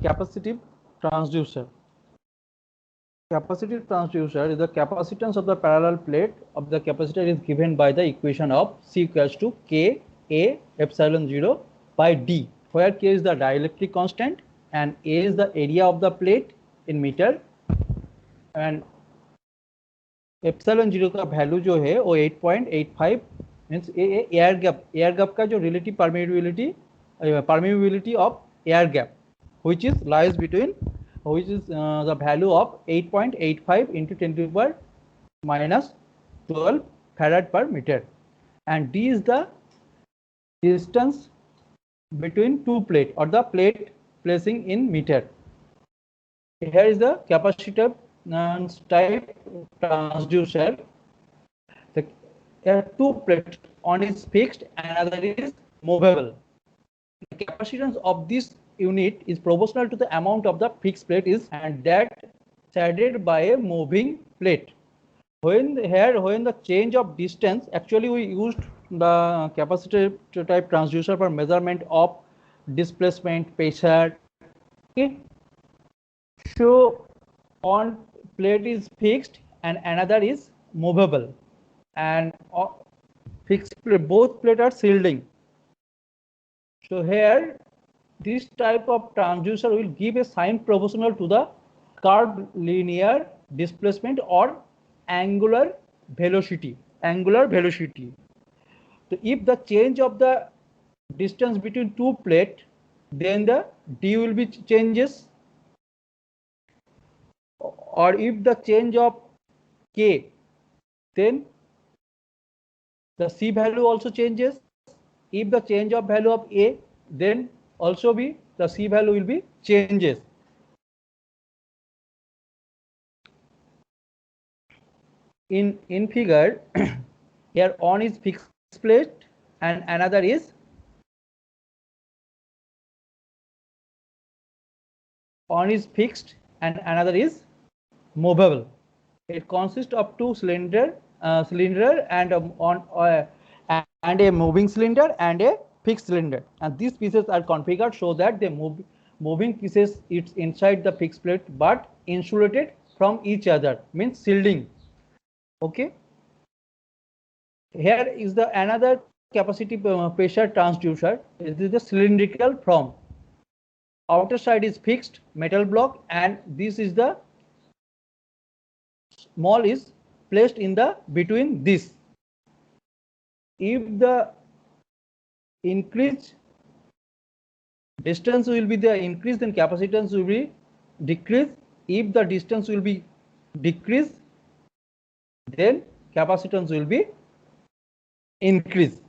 capacitive transducer. Capacitive transducer is the capacitance of the parallel plate of the capacitor is given by the equation of C equals to K A epsilon 0 by D, where K is the dielectric constant and A is the area of the plate in meter, and epsilon 0 का value जो है वो 8.85 means air gap का जो relative permeability of air gap which is lies between the value of 8.85 into 10 to the power minus 12 farad per meter, and D is the distance between two plate or the plate placing in meter. Here is the capacitive type transducer. There are two plates, one is fixed and another is movable. The capacitance of this unit is proportional to the amount of the fixed plate is and that shaded by a moving plate. When the change of distance, actually we used the capacitive type transducer for measurement of displacement, pressure. Okay, so one plate is fixed and another is movable, and fixed plate, both plates are shielding. So here this type of transducer will give a sign proportional to the curved linear displacement or angular velocity. So if the change of the distance between two plates, then the D will be changes, or if the change of K, then the C value also changes. If the change of value of A, then also be the C value will be changes. In figure, here one is fixed plate and another is fixed and another is movable. It consists of two cylinder and a moving cylinder and a fixed cylinder, and these pieces are configured so that the moving pieces it's inside the fixed plate but insulated from each other, means shielding. Okay, here is the another capacitive pressure transducer. It is the cylindrical form. Outer side is fixed metal block and this is the small is placed in the between this. If the increase distance will be the increase, then capacitance will be decrease. If the distance will be decrease, then capacitance will be increase.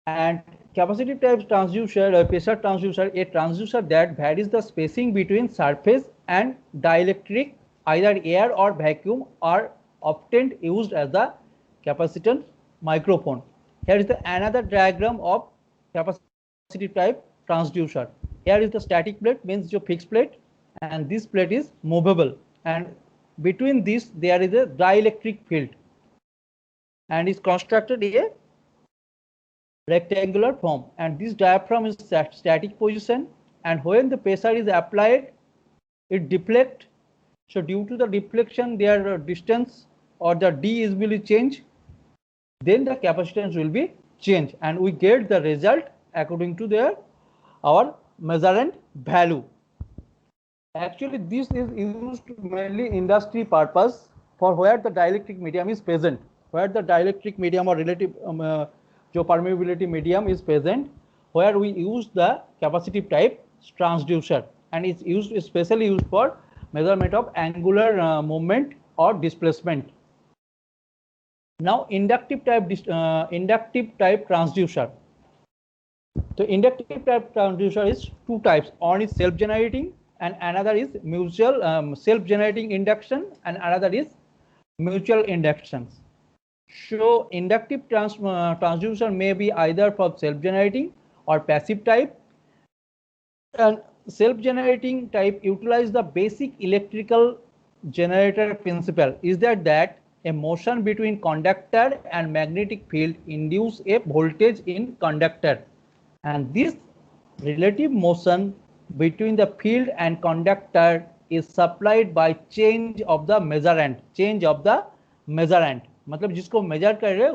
And capacitive type transducer or pressure transducer, a transducer that varies the spacing between surface and dielectric, either air or vacuum, are often used as the capacitance microphone. Here is the another diagram of capacitive type transducer. Here is the static plate, means your fixed plate, and this plate is movable, and between this there is a dielectric field and is constructed a rectangular form, and this diaphragm is static position, and when the pressure is applied it deflect. So due to the deflection their distance or the D is will change, then the capacitance will be changed and we get the result according to our measurement value. Actually this is used mainly industry purpose for where the dielectric medium is present, where the dielectric medium or relative permeability medium is present, where we use the capacitive type transducer, and it's used especially used for measurement of angular movement or displacement. Now inductive type transducer. So inductive type transducer is two types. One is self-generating and another is mutual self-generating induction and another is mutual inductions. So inductive transducer may be either for self-generating or passive type, and self-generating type utilize the basic electrical generator principle is that a motion between conductor and magnetic field induce a voltage in conductor. and this relative motion between the field and conductor is supplied by change of the measurand. Change of the measurand मतलब जिसको major कर रहे हैं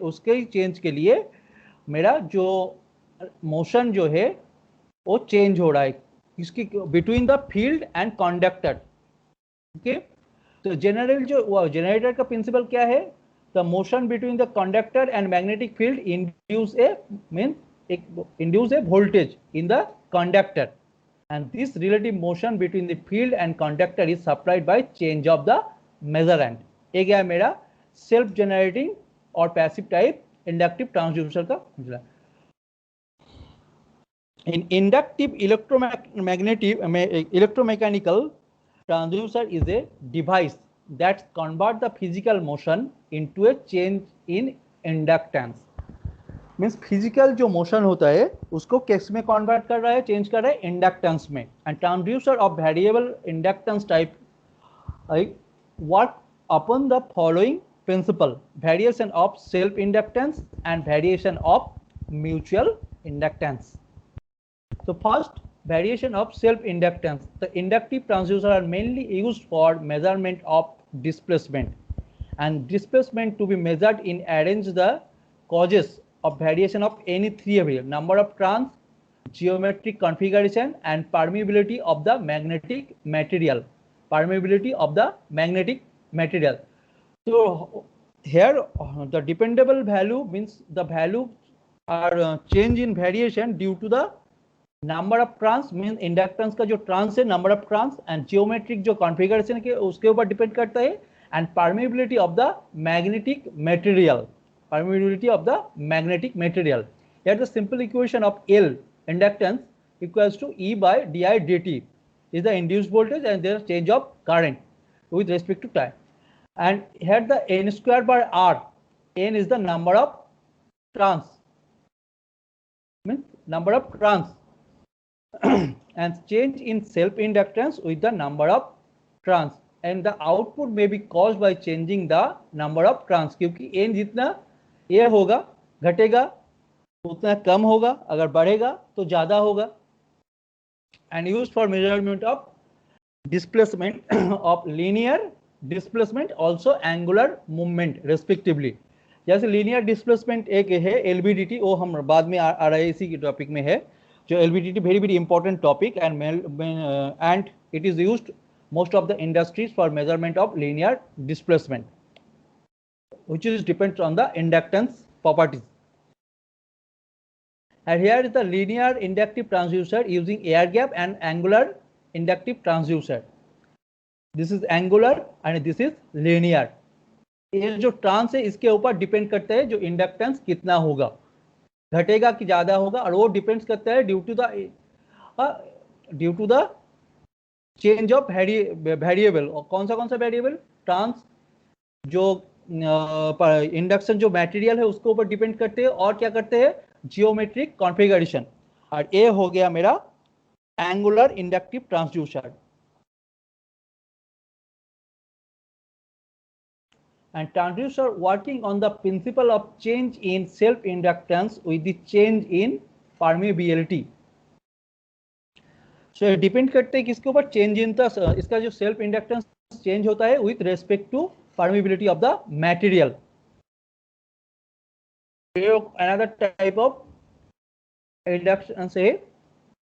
उसके change के लिए मेरा जो मोशन जो है वो चेंज हो रहा है इसकी between the field and conductor. Okay, तो जनरल जो जनरेटर का प्रिंसिपल क्या है? The motion between the conductor and magnetic field induce a voltage in the conductor, and this relative motion between the field and conductor is supplied by change of the measurand. ये क्या है मेरा self generating और passive type inductive transducer का मिला. In inductive electromechanical transducer is a device that converts the physical motion into a change in inductance. Means physical जो motion होता है उसको किस में कन्वर्ट कर रहा है? चेंज कर रहा है इंडक्टेंस में. And transducer of variable inductance type work upon the following principle: variation of self inductance and variation of mutual inductance. So first, variation of self-inductance. The inductive transducers are mainly used for measurement of displacement, and displacement to be measured in arrange the causes of variation of any three variables: number of turns, geometric configuration, and permeability of the magnetic material. Permeability of the magnetic material. So here the dependable value means the value are change in variation due to the number of turns mean inductance का जो turns है number of turns and geometric जो configuration के उसके ऊपर depend करता है and permeability of the magnetic material. Permeability of the magnetic material. Here the simple equation of L inductance equals to E by D I D T is the induced voltage and there change of current with respect to time. And here the n square by r, n is the number of turns, means number of turns, and change in self inductance with the number of turns, and the output may be caused by changing the number of turns. क्योंकि n जितना ये होगा घटेगा उतना कम होगा, अगर बढ़ेगा तो ज्यादा होगा. And used for measurement of displacement of linear displacement also angular movement respectively. जैसे linear displacement एक है LVDT, वो हम बाद में आ रहा है इसी के टॉपिक में है. जो LVDT very important topic and it is used most of the industries for measurement of linear displacement, which is depends on the inductance properties. And here is the linear inductive transducer using air gap and angular inductive transducer. This is angular and this is linear. ये जो turns है इसके ऊपर depend करता है जो inductance कितना होगा, घटेगा कि ज्यादा होगा, और वो डिपेंड्स करता है due to the change of variable. और कौन सा वेरिएबल? ट्रांस जो इंडक्शन जो मटेरियल है उसके ऊपर डिपेंड करते हैं, और क्या करते हैं? Geometric configuration. और ये हो गया मेरा angular inductive transducer. And transducer working on the principle of change in self inductance with the change in permeability. So depend करते हैं किसके ऊपर? चेंज इन द इसका जो सेल्फ इंडक्टेंस चेंज होता है with respect to permeability of the material. Another type of induction है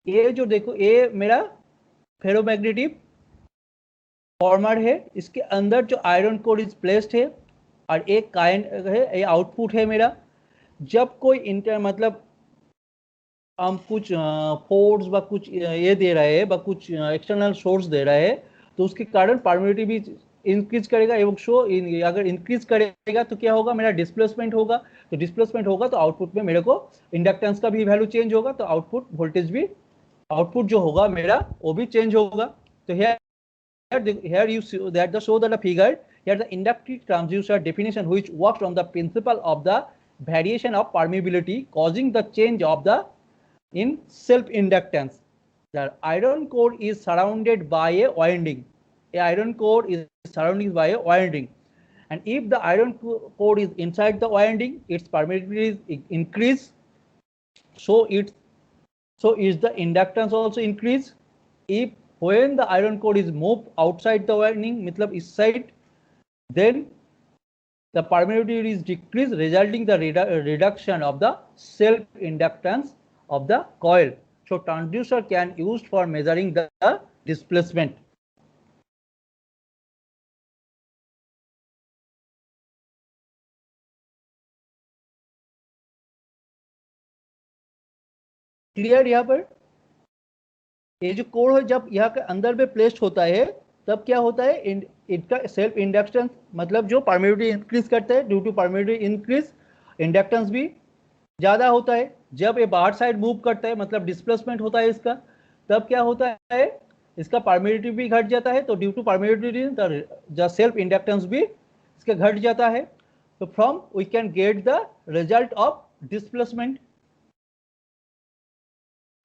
ये जो देखो, ये मेरा फेरोमैग्नेटिक फॉर्मर है, इसके अंदर जो आयरन कोर इज प्लेस्ड है, और एक काइंड है ये आउटपुट है मेरा. जब कोई मतलब हम कुछ फोर्स व कुछ ये दे रहे हैं व कुछ एक्सटर्नल सोर्स दे रहे हैं, तो उसके कारण परमिटिविटी भी इंक्रीज करेगा. एवं अगर इंक्रीज करेगा तो क्या होगा? मेरा डिस्प्लेसमेंट होगा. तो डिस्प्लेसमेंट होगा तो आउटपुट में मेरे को इंडक्टेंस का भी वैल्यू चेंज होगा, तो आउटपुट वोल्टेज भी आउटपुट जो होगा मेरा वो भी चेंज होगा. तो here you see that the show that the figure here the inductive transducer definition which works on the principle of the variation of permeability causing the change of the in self inductance. The iron core is surrounded by a winding. A iron core is surrounded by a winding, and if the iron core is inside the winding, its permeability is increased, So is the inductance also increase? If when the iron core is moved outside the winding, matlab is side, then the permeability is decreased, resulting the reduction of the self inductance of the coil. So transducer can used for measuring the displacement. Clear यहाँ पर? ये जो core है जब यहाँ के अंदर में प्लेस्ड होता है तब क्या होता है, इसका सेल्फ इंडक्टेंस मतलब जो परमेबिलिटी इंक्रीज करता है, due to permeability increase inductance भी ज़्यादा होता है। जब ये बाहर साइड मूव करता है मतलब डिस्प्लेसमेंट होता है इसका, तब क्या होता है, इसका परमेबिलिटी भी घट जाता है। तो due to permeability the self inductance भी इसका घट जाता है। तो from we can get the result of displacement,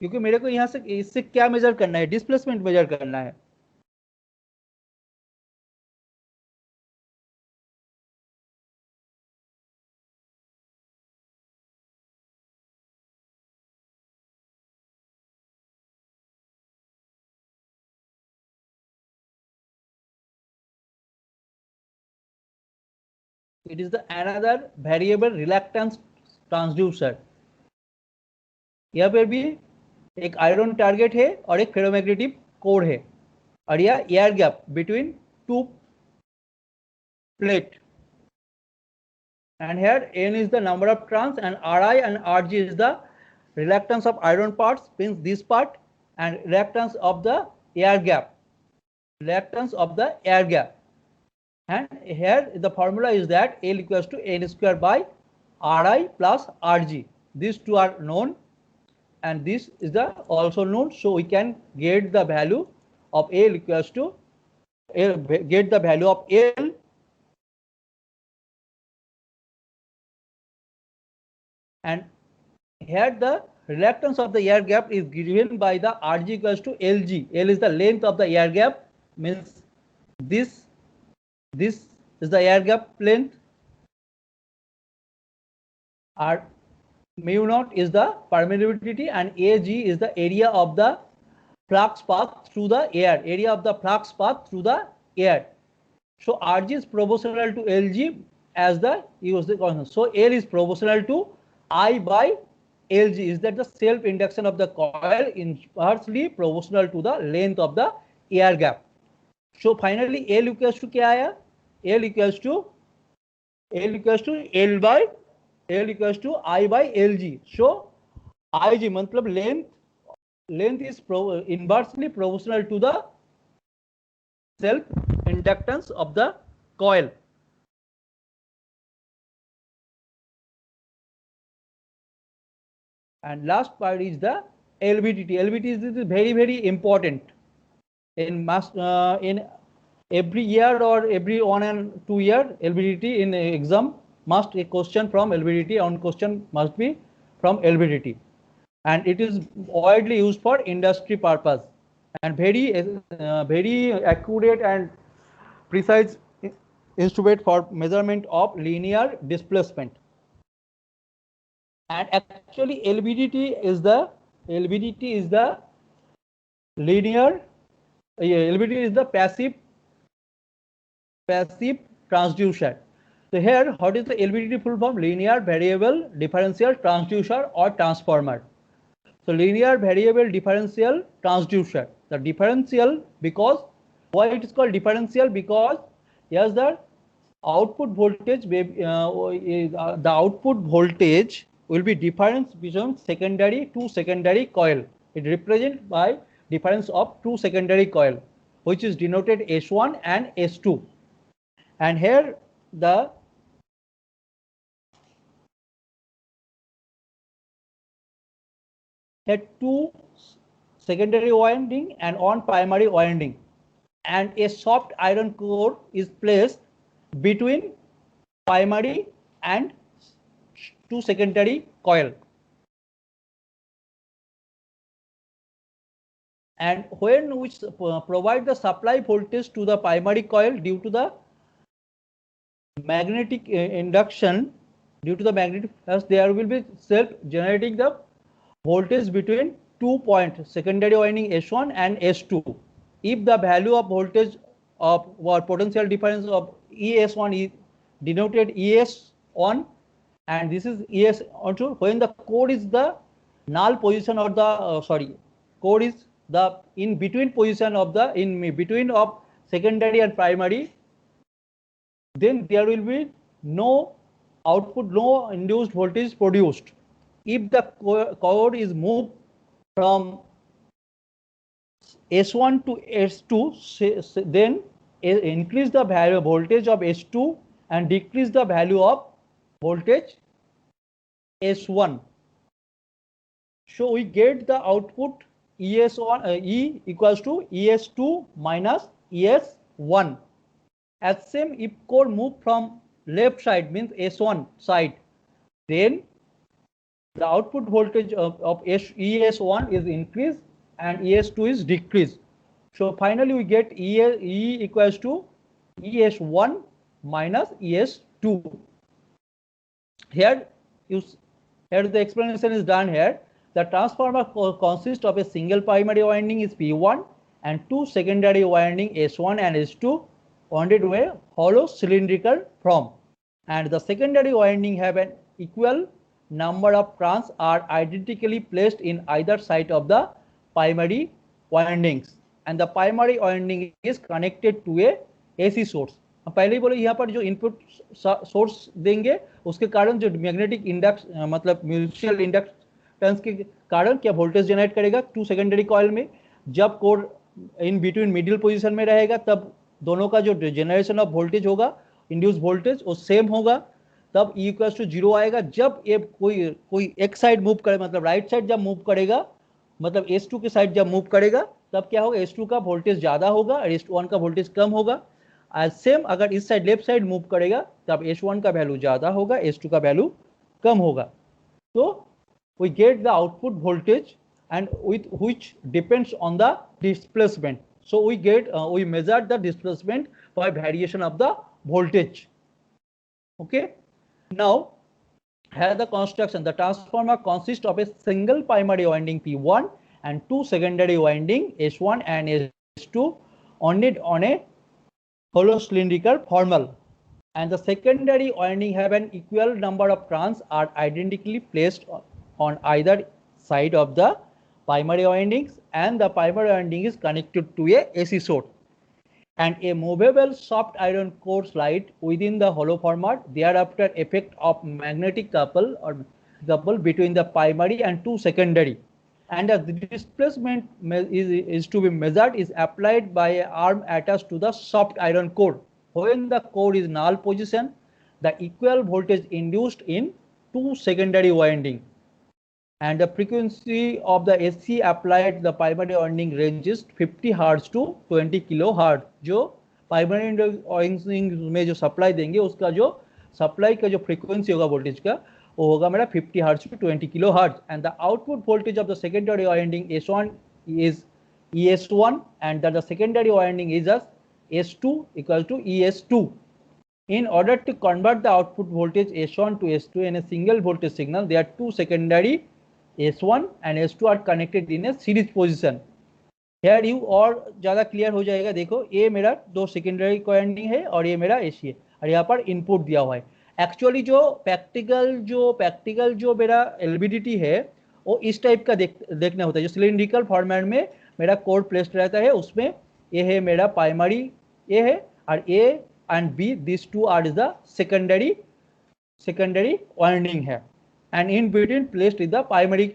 क्योंकि मेरे को यहाँ से इससे क्या मेजर करना है, डिस्प्लेसमेंट मेजर करना है। It is the another variable reluctance transducer। यहाँ पर भी एक आयरन टारगेट है और एक फेरोमैग्नेटिक कोर है, और यह air gap between two plate, and here n is the number of turns and Ri and Rg is the reluctance of iron parts, means this part, and reluctance of the air gap, and here the formula is that L equals to n square by Ri plus Rg. These two are known and this is the also known, so we can get the value of L equals to get the value of L and here the reluctance of the air gap is given by the Rg equals to Lg. L is the length of the air gap, means this is the air gap length, R mu naught is the permeability, and Ag is the area of the flux path through the air, So Rg is proportional to Lg as the use the constant. So L is proportional to I by Lg, is that the self induction of the coil inversely proportional to the length of the air gap. So finally L equals to क्या आया, L equals to I by Lg. So Ig मतलब length is inversely proportional to the self inductance of the coil. And last part is the LVDT. LVDT is very important in every year or every 1 and 2 year. LVDT in exam must a question from LVDT, on question must be from LVDT, and it is widely used for industry purpose and very accurate and precise instrument for measurement of linear displacement. And actually LVDT is the linear, LVDT is the passive transducer. So here, what is the LVDT full form? Linear variable differential transducer or transformer. So linear variable differential transducer. The differential, because why it is called differential? Because yes, the output voltage will be difference between secondary to secondary coil. It represents by difference of two secondary coil, which is denoted S1 and S2. And here the two secondary winding and one primary winding, and a soft iron core is placed between primary and two secondary coil. And when we provide the supply voltage to the primary coil, due to the magnetic induction, there will be self generating the voltage between 2 points, secondary winding S1 and S2. If the value of voltage of or potential difference of ES1 is denoted ES1 and this is ES2, when the core is the null position or the core is the in between position of the in between of secondary and primary, then there will be no output, no induced voltage produced. If the core is moved from S1 to S2, then increase the value voltage of S2 and decrease the value of voltage S1. So we get the output ES1 E equals to ES2 minus ES1. As same, if core move from left side means S1 side, then the output voltage of ES1 is increased and ES2 is decreased. So finally we get E equals to ES1 minus ES2. Here the explanation is done here. The transformer consists of a single primary winding is P1 and two secondary winding S1 and S2 wounded with a hollow cylindrical form, and the secondary winding have an equal number of turns are identically placed in either side of the primary windings, and the primary winding is connected to a AC source. पहले ही बोले यहाँ पर जो input source देंगे उसके कारण जो magnetic index मतलब म्यूचुअल इंडक्टेंस के कारण क्या वोल्टेज जनरेट करेगा टू सेकेंडरी कॉइल में. जब core in between middle position में रहेगा तब दोनों का जो जनरेशन ऑफ वोल्टेज होगा इंड्यूस वोल्टेज वो सेम होगा, तब E इक्वल टू 0 आएगा. जब ये कोई एक साइड मूव करे मतलब राइट साइड जब मूव करेगा मतलब S2 की साइड जब मूव करेगा तब क्या होगा S2 का वोल्टेज ज्यादा होगा और S1 का वोल्टेज कम होगा. सेम अगर इस साइड लेफ्ट साइड मूव करेगा तब S1 का वैल्यू ज्यादा होगा, S2 का वैल्यू कम होगा. तो we get the output voltage and with which depends on the displacement. So we measure the displacement by variation of the voltage. Okay. Now here the construction, the transformer consists of a single primary winding P1 and two secondary winding S1 and S2 on a hollow cylindrical formal, and the secondary winding have an equal number of turns are identically placed on either side of the primary windings, and the primary winding is connected to a AC source, and a movable soft iron core slide within the hollow format. Thereafter effect of magnetic couple between the primary and two secondary, and the displacement is to be measured is applied by an arm attached to the soft iron core. When the core is null position, the equal voltage induced in two secondary winding, and the frequency of the AC applied the primary winding ranges 50 Hz to 20 kHz. जो primary winding में जो supply देंगे उसका जो supply का जो frequency होगा voltage का वो होगा मेरा 50 Hz to 20 kHz, and the output voltage of the secondary winding S1 is ES1 and that the secondary winding is as S2 equal to ES2. In order to convert the output voltage S1 to S2 in a single voltage signal, there are two secondary S1 and S2 are connected in a series position. Here you और ज़्यादा clear हो जाएगा. देखो ये मेरा दो secondary winding है और ये मेरा AC है और यहाँ पर इनपुट दिया हुआ है. एक्चुअली जो प्रैक्टिकल जो मेरा LVDT है वो इस टाइप का देखना होता है. जो सिलिंड्रिकल फॉर्मेट में मेरा कोर प्लेस्ड रहता है उसमें ये है मेरा प्राइमरी ए है और A and B these two are the secondary winding है, and in between placed is the primary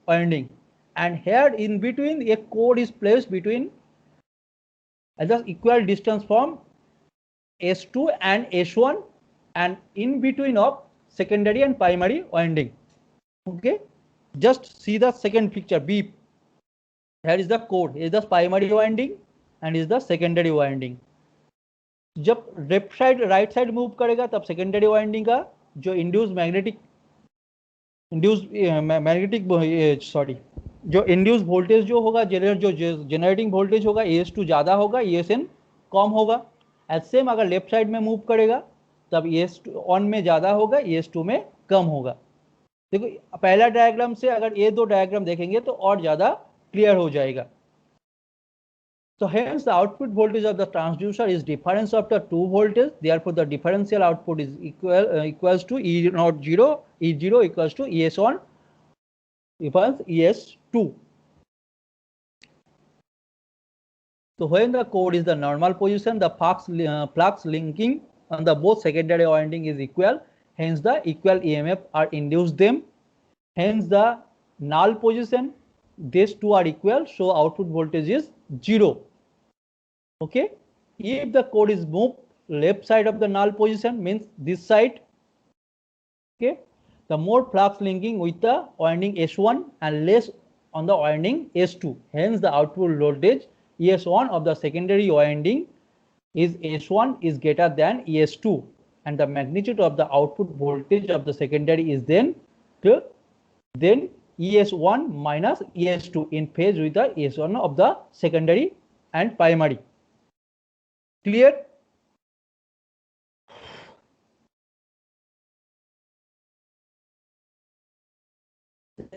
winding, and here in between a core is placed between at the equal distance from S2 and S1 and in between of secondary and primary winding. Okay, just see the second picture B. Here is the core, is the primary winding and is the secondary winding. जब left side right side move करेगा तब secondary winding का जो जो induce voltage जो होगा generating voltage होगा ES2 ज़्यादा होगा, ESN कम होगा. एज सेम अगर लेफ्ट साइड में मूव करेगा तब ES1 में ज़्यादा होगा, ES2 में कम होगा. देखो पहला डायग्राम से अगर ये दो डायग्राम देखेंगे तो और ज्यादा क्लियर हो जाएगा. So hence the output voltage of the transducer is difference of the two voltage. Therefore, the differential output is equals to E naught 0. E0 equals to ES1 equals ES2. So when the core is the normal position, the flux linking on the both secondary winding is equal. Hence the equal EMF are induced them. Hence the null position, these two are equal. So output voltage is 0. Okay, if the core is moved left side of the null position, means this side, okay, the more flux linking with the winding S1 and less on the winding S2. Hence the output voltage ES1 of the secondary winding is S1 is greater than ES2, and the magnitude of the output voltage of the secondary is then ES1 minus ES2 in phase with the ES1 of the secondary and primary. Clear?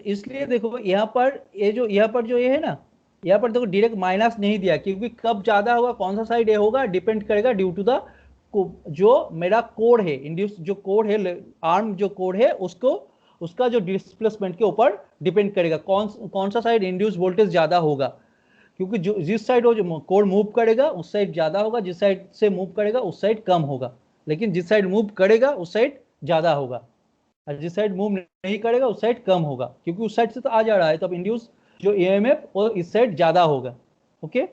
इसलिए देखो यहाँ पर ये है ना, यहाँ पर देखो डायरेक्ट माइनस नहीं दिया, क्योंकि कब ज्यादा होगा, कौन सा साइड ये होगा, डिपेंड करेगा ड्यू टू द जो मेरा कोड है, इंड्यूस जो कोड है, आर्म जो कोड है उसको, उसका जो डिस्प्लेसमेंट के ऊपर डिपेंड करेगा कौन सा साइड इंड्यूस वोल्टेज ज्यादा होगा. क्योंकि जो जिस साइड वो जो कोड मूव करेगा उस साइड ज्यादा होगा, जिस साइड से मूव करेगा उस साइड कम होगा. लेकिन जिस साइड मूव करेगा उस साइड ज्यादा होगा, और जिस साइड मूव नहीं करेगा उस साइड कम होगा, क्योंकि उस साइड से तो आ जा रहा है, तो अब इंड्यूस जो ईएमएफ वो इस साइड ज्यादा होगा. Okay,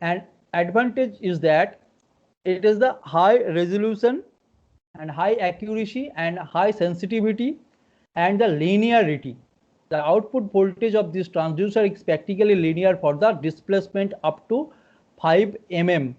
and advantage is that it is the high resolution and high accuracy and high sensitivity and the linearity. The output voltage of this transducer is practically linear for the displacement up to 5 mm